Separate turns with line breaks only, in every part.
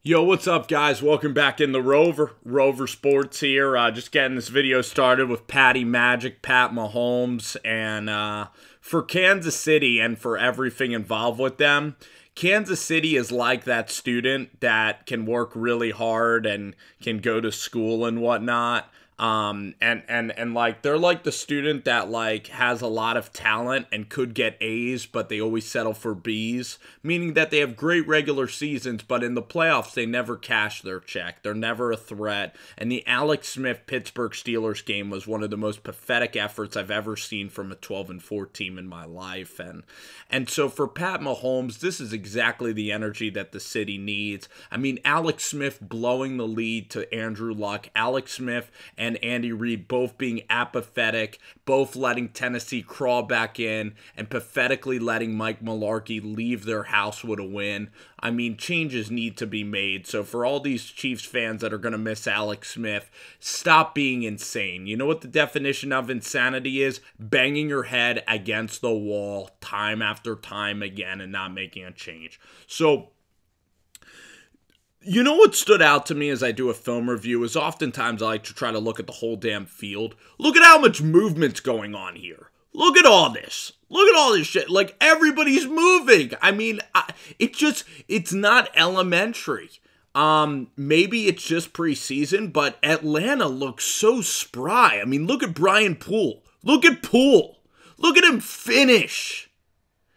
Yo, what's up, guys? Welcome back in the Rover Sports here. Just getting this video started with Pat Mahomes, and for Kansas City and for everything involved with them, Kansas City is like that student that can work really hard and can go to school and whatnot. And like they're like the student that like has a lot of talent and could get A's, but they always settle for B's, meaning that they have great regular seasons, but in the playoffs they never cash their check. They're never a threat. And the Alex Smith Pittsburgh Steelers game was one of the most pathetic efforts I've ever seen from a 12-4 team in my life. And so for Pat Mahomes, this is exactly the energy that the city needs. I mean, Alex Smith blowing the lead to Andrew Luck, Alex Smith and Andy Reid both being apathetic, both letting Tennessee crawl back in, and pathetically letting Mike Mularkey leave their house with a win. I mean, changes need to be made. So for all these Chiefs fans that are going to miss Alex Smith, stop being insane. You know what the definition of insanity is? Banging your head against the wall time after time again and not making a change. So you know what stood out to me as I do a film review is oftentimes I like to try to look at the whole damn field. Look at how much movement's going on here. Look at all this. Look at all this shit. Like, everybody's moving. I mean, it's not elementary. Maybe it's just preseason, but Atlanta looks so spry. I mean, look at Brian Poole. Look at Poole. Look at him finish.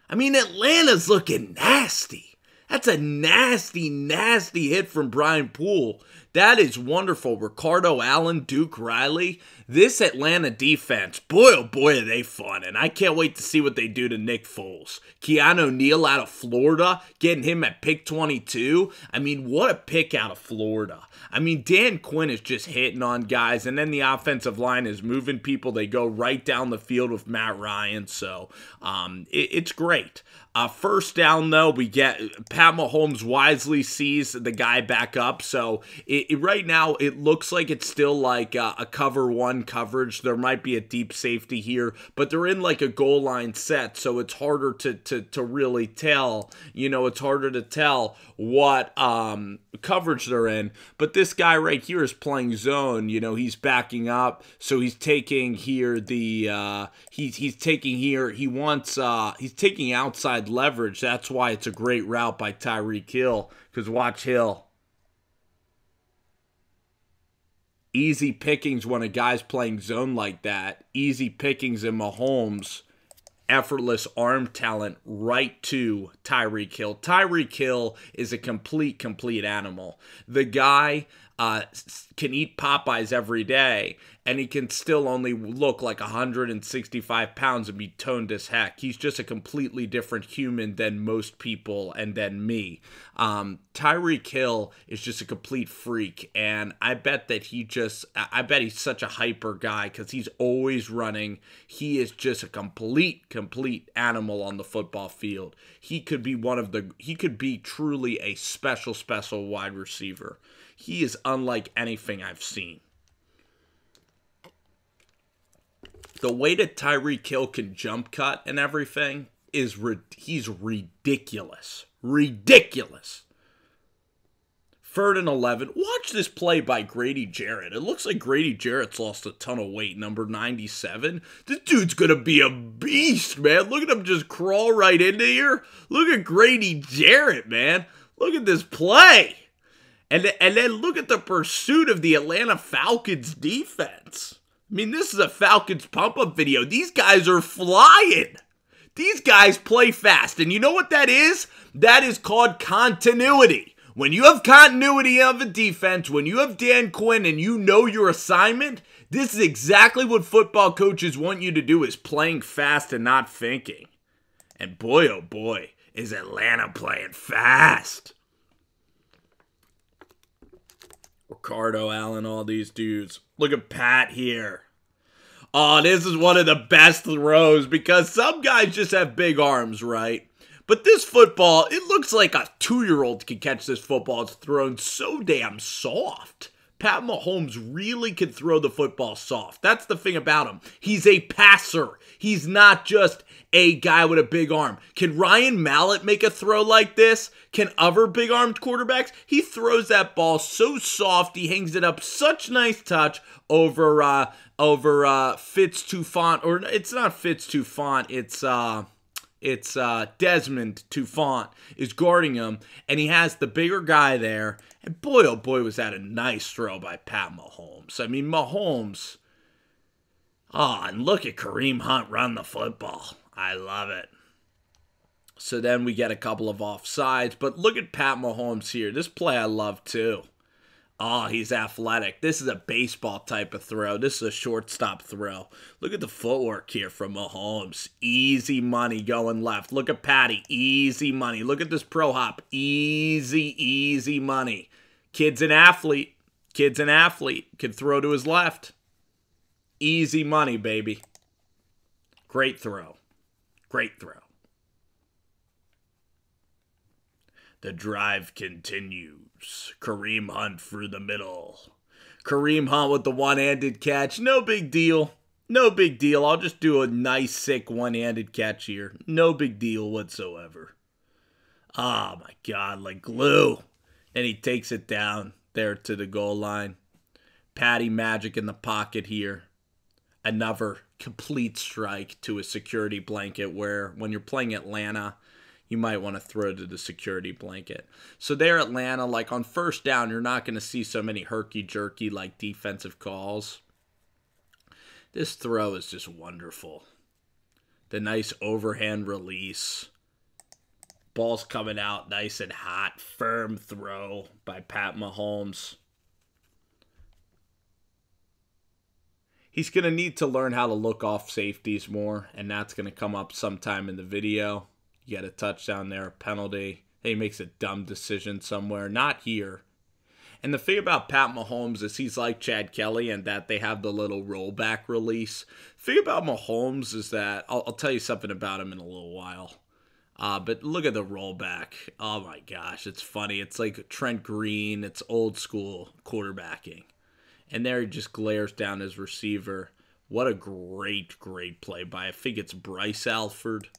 I mean, Atlanta's looking nasty. That's a nasty, nasty hit from Brian Poole. That is wonderful. Ricardo Allen, Duke Riley. This Atlanta defense, boy, oh boy, are they fun. And I can't wait to see what they do to Nick Foles. Keanu Neal out of Florida, getting him at pick 22. I mean, what a pick out of Florida. I mean, Dan Quinn is just hitting on guys. And then the offensive line is moving people. They go right down the field with Matt Ryan. So it's great. First down, though, we get Pat Mahomes wisely sees the guy back up. So right now, it looks like it's still like a cover one coverage. There might be a deep safety here, but they're in like a goal line set. So it's harder to really tell. You know, it's harder to tell what coverage they're in. But this guy right here is playing zone. You know, he's backing up. So he's taking here the he's taking here. He's taking outside leverage. That's why it's a great route by Tyreek Hill, because watch Hill. Easy pickings when a guy's playing zone like that. Easy pickings in Mahomes. Effortless arm talent right to Tyreek Hill. Tyreek Hill is a complete animal. The guy can eat Popeyes every day, and he can still only look like 165 pounds and be toned as heck. He's just a completely different human than most people and than me. Tyreek Hill is just a complete freak, and I bet he's such a hyper guy because he's always running. He is just a complete animal on the football field. He could be truly a special wide receiver. He is unlike anything I've seen. The way that Tyreek Hill can jump cut and everything is he's ridiculous. Ridiculous. 3rd and 11. Watch this play by Grady Jarrett. It looks like Grady Jarrett's lost a ton of weight. Number 97. This dude's going to be a beast, man. Look at him just crawl right into here. Look at Grady Jarrett, man. Look at this play. And then look at the pursuit of the Atlanta Falcons defense. I mean, this is a Falcons pump-up video. These guys are flying. These guys play fast. And you know what that is? That is called continuity. When you have continuity of a defense, when you have Dan Quinn and you know your assignment, this is exactly what football coaches want you to do, is playing fast and not thinking. And boy, oh boy, is Atlanta playing fast. Ricardo Allen, all these dudes. Look at Pat here. Oh, this is one of the best throws because some guys just have big arms, right? But this football, it looks like a 2-year-old can catch this football. It's thrown so damn soft. Pat Mahomes really can throw the football soft. That's the thing about him. He's a passer. He's not just a guy with a big arm. Can Ryan Mallett make a throw like this? Can other big-armed quarterbacks? He throws that ball so soft. He hangs it up such nice touch over Fitz Toufant. Or it's not Fitz Toufant. It's Desmond Toufant is guarding him, and he has the bigger guy there. And boy, oh boy, was that a nice throw by Pat Mahomes. I mean, Mahomes. Oh, and look at Kareem Hunt run the football. I love it. So then we get a couple of offsides, but look at Pat Mahomes here. This play I love too. Oh, he's athletic. This is a baseball type of throw. This is a shortstop throw. Look at the footwork here from Mahomes. Easy money going left. Look at Patty. Easy money. Look at this pro hop. Easy, easy money. Kid's an athlete. Kid's an athlete. Can throw to his left. Easy money, baby. Great throw. Great throw. The drive continues. Kareem Hunt through the middle. Kareem Hunt with the one-handed catch. No big deal. No big deal. I'll just do a nice, sick one-handed catch here. No big deal whatsoever. Oh, my God. Like glue. And he takes it down there to the goal line. Patty Magic in the pocket here. Another complete strike to a security blanket where when you're playing Atlanta, you might want to throw to the security blanket. So there, Atlanta, like on first down, you're not going to see so many herky-jerky like defensive calls. This throw is just wonderful. The nice overhand release. Ball's coming out nice and hot. Firm throw by Pat Mahomes. He's going to need to learn how to look off safeties more, and that's going to come up sometime in the video. You get a touchdown there, a penalty. He makes a dumb decision somewhere. Not here. And the thing about Pat Mahomes is he's like Chad Kelly and that they have the little rollback release. The thing about Mahomes is that, I'll tell you something about him in a little while. But look at the rollback. Oh my gosh, it's funny. It's like Trent Green. It's old school quarterbacking. And there he just glares down his receiver. What a great, great play by, I think it's Bryce Alford.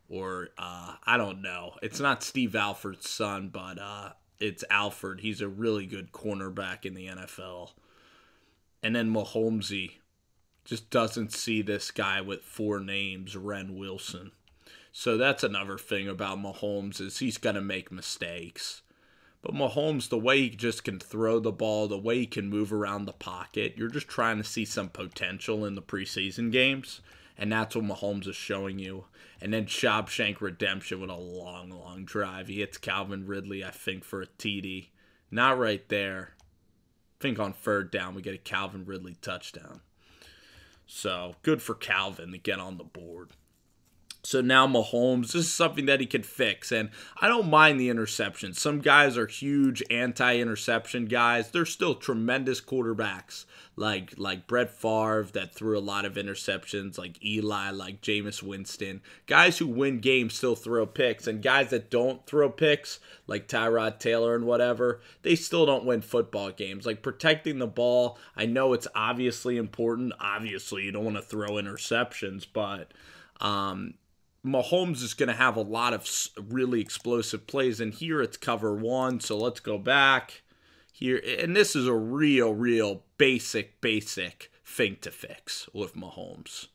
Or, I don't know. It's not Steve Alford's son, but it's Alford. He's a really good cornerback in the NFL. And then Mahomesy just doesn't see this guy with 4 names, Ren Wilson. So that's another thing about Mahomes is he's going to make mistakes. But Mahomes, the way he just can throw the ball, the way he can move around the pocket, you're just trying to see some potential in the preseason games. And that's what Mahomes is showing you. And then Shawshank Redemption with a long, long drive. He hits Calvin Ridley, I think, for a TD. Not right there. I think on third down we get a Calvin Ridley touchdown. So, good for Calvin to get on the board. So now Mahomes, this is something that he can fix. And I don't mind the interception. Some guys are huge anti-interception guys. They're still tremendous quarterbacks. Like Brett Favre that threw a lot of interceptions. Like Eli, like Jameis Winston. Guys who win games still throw picks. And guys that don't throw picks, like Tyrod Taylor and whatever, they still don't win football games. Like protecting the ball, I know it's obviously important. Obviously, you don't want to throw interceptions, but Mahomes is going to have a lot of really explosive plays, and here it's cover 1, so let's go back here. And this is a real basic thing to fix with Mahomes.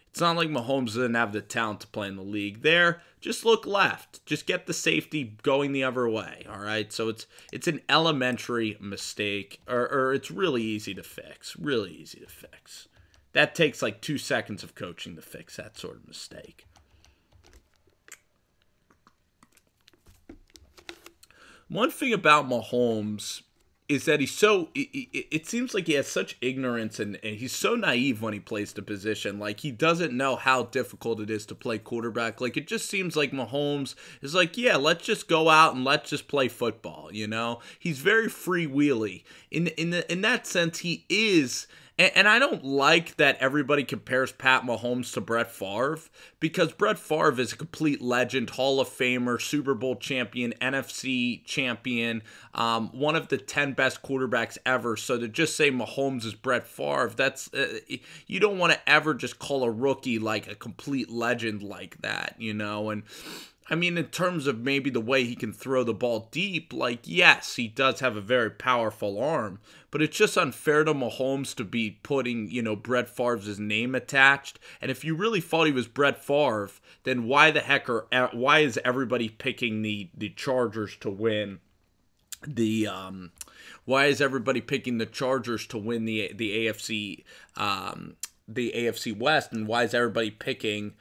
It's not like Mahomes doesn't have the talent to play in the league. There, just look left. Just get the safety going the other way, all right? So it's an elementary mistake, or it's really easy to fix, really easy to fix. That takes like 2 seconds of coaching to fix that sort of mistake. One thing about Mahomes is that he's so, it seems like he has such ignorance and he's so naive when he plays the position. Like, he doesn't know how difficult it is to play quarterback. Like, it just seems like Mahomes is like, yeah, let's just go out and let's just play football, you know? He's very freewheely. In that sense, he is And I don't like that everybody compares Pat Mahomes to Brett Favre, because Brett Favre is a complete legend, Hall of Famer, Super Bowl champion, NFC champion, one of the 10 best quarterbacks ever. So to just say Mahomes is Brett Favre, that's you don't want to ever just call a rookie like a complete legend like that, you know? And I mean, in terms of maybe the way he can throw the ball deep, like, yes, he does have a very powerful arm, but it's just unfair to Mahomes to be putting, Brett Favre's name attached. And if you really thought he was Brett Favre, then why is everybody picking the Chargers to win why is everybody picking the Chargers to win the AFC West, and why is everybody picking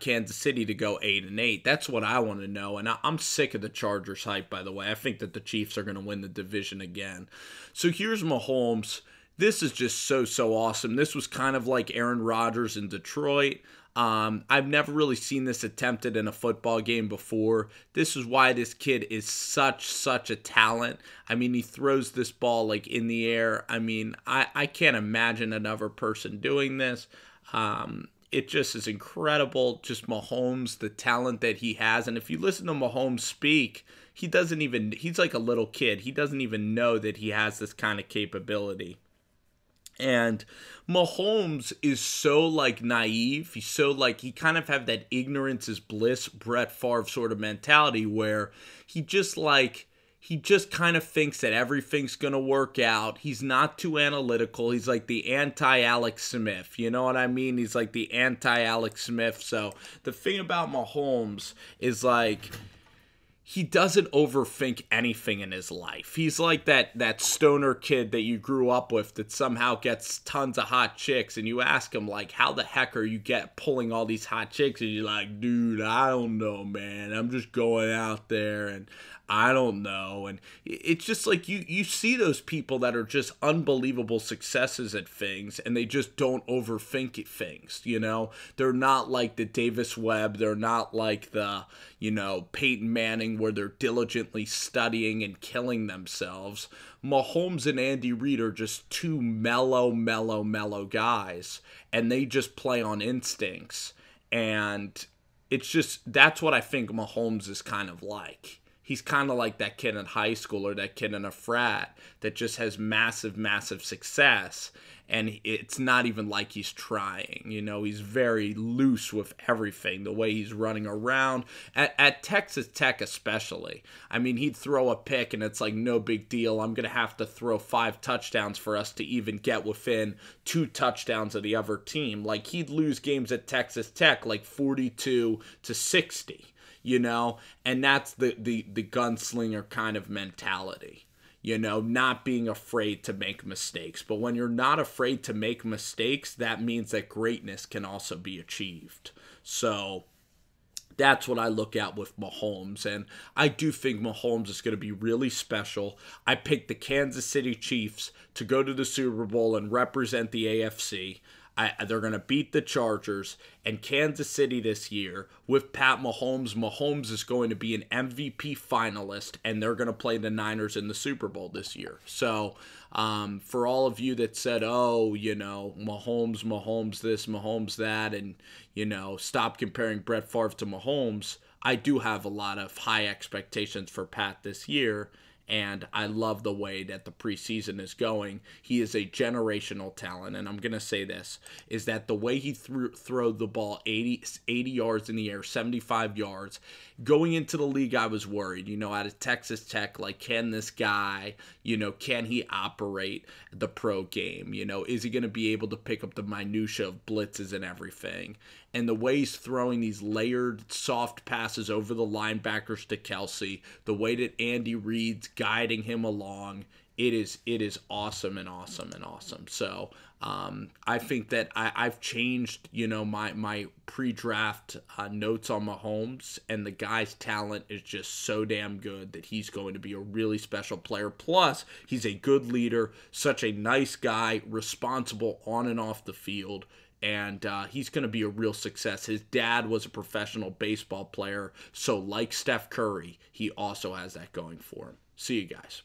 Kansas City to go 8-8? That's what I want to know, and I'm sick of the Chargers hype, by the way. I think that the Chiefs are going to win the division again. So here's Mahomes. This is just so awesome. This was kind of like Aaron Rodgers in Detroit. I've never really seen this attempted in a football game before. This is why this kid is such a talent. I mean, he throws this ball like in the air. I mean, I can't imagine another person doing this. It just is incredible. Just Mahomes, the talent that he has. And if you listen to Mahomes speak, he's like a little kid. He doesn't even know that he has this kind of capability. And Mahomes is so like naive. He's so like, he kind of have that ignorance is bliss Brett Favre sort of mentality where he just kind of thinks that everything's going to work out. He's not too analytical. He's like the anti-Alex Smith. You know what I mean? He's like the anti-Alex Smith. So the thing about Mahomes is like, he doesn't overthink anything in his life. He's like that stoner kid that you grew up with that somehow gets tons of hot chicks, and you ask him, like, how the heck are you pulling all these hot chicks? And you're like, dude, I don't know, man. I'm just going out there, and I don't know. And it's just like you see those people that are just unbelievable successes at things, and they just don't overthink things, you know? They're not like the Davis Webb. They're not like the, Peyton Manning, where they're diligently studying and killing themselves. Mahomes and Andy Reid are just two mellow guys, and they just play on instincts. And it's just, that's what I think Mahomes is kind of like. He's kind of like that kid in high school or that kid in a frat that just has massive success, and it's not even like he's trying. He's very loose with everything, the way he's running around. At Texas Tech especially, I mean, he'd throw a pick and it's like, no big deal. I'm going to have to throw 5 touchdowns for us to even get within 2 touchdowns of the other team. Like, he'd lose games at Texas Tech like 42-60. And that's the gunslinger kind of mentality, not being afraid to make mistakes. But when you're not afraid to make mistakes, that means that greatness can also be achieved. So that's what I look at with Mahomes, and I do think Mahomes is going to be really special. I picked the Kansas City Chiefs to go to the Super Bowl and represent the AFC. They're going to beat the Chargers, and Kansas City this year with Pat Mahomes. Mahomes is going to be an MVP finalist, and they're going to play the Niners in the Super Bowl this year. So for all of you that said, Mahomes this, Mahomes that, and, stop comparing Brett Favre to Mahomes, I do have a lot of high expectations for Pat this year. And I love the way that the preseason is going. He is a generational talent. And I'm going to say this, is that the way he threw the ball 80 yards in the air, 75 yards, going into the league, I was worried, out of Texas Tech, like, can this guy, can he operate the pro game? Is he going to be able to pick up the minutia of blitzes and everything? And the way he's throwing these layered, soft passes over the linebackers to Kelsey, the way that Andy Reid's guiding him along, it is awesome and awesome and awesome. So I think that I've changed, my pre-draft notes on Mahomes, and the guy's talent is just so damn good that he's going to be a really special player. Plus, he's a good leader, such a nice guy, responsible on and off the field. And he's going to be a real success. His dad was a professional baseball player, so like Steph Curry, he also has that going for him. See you guys.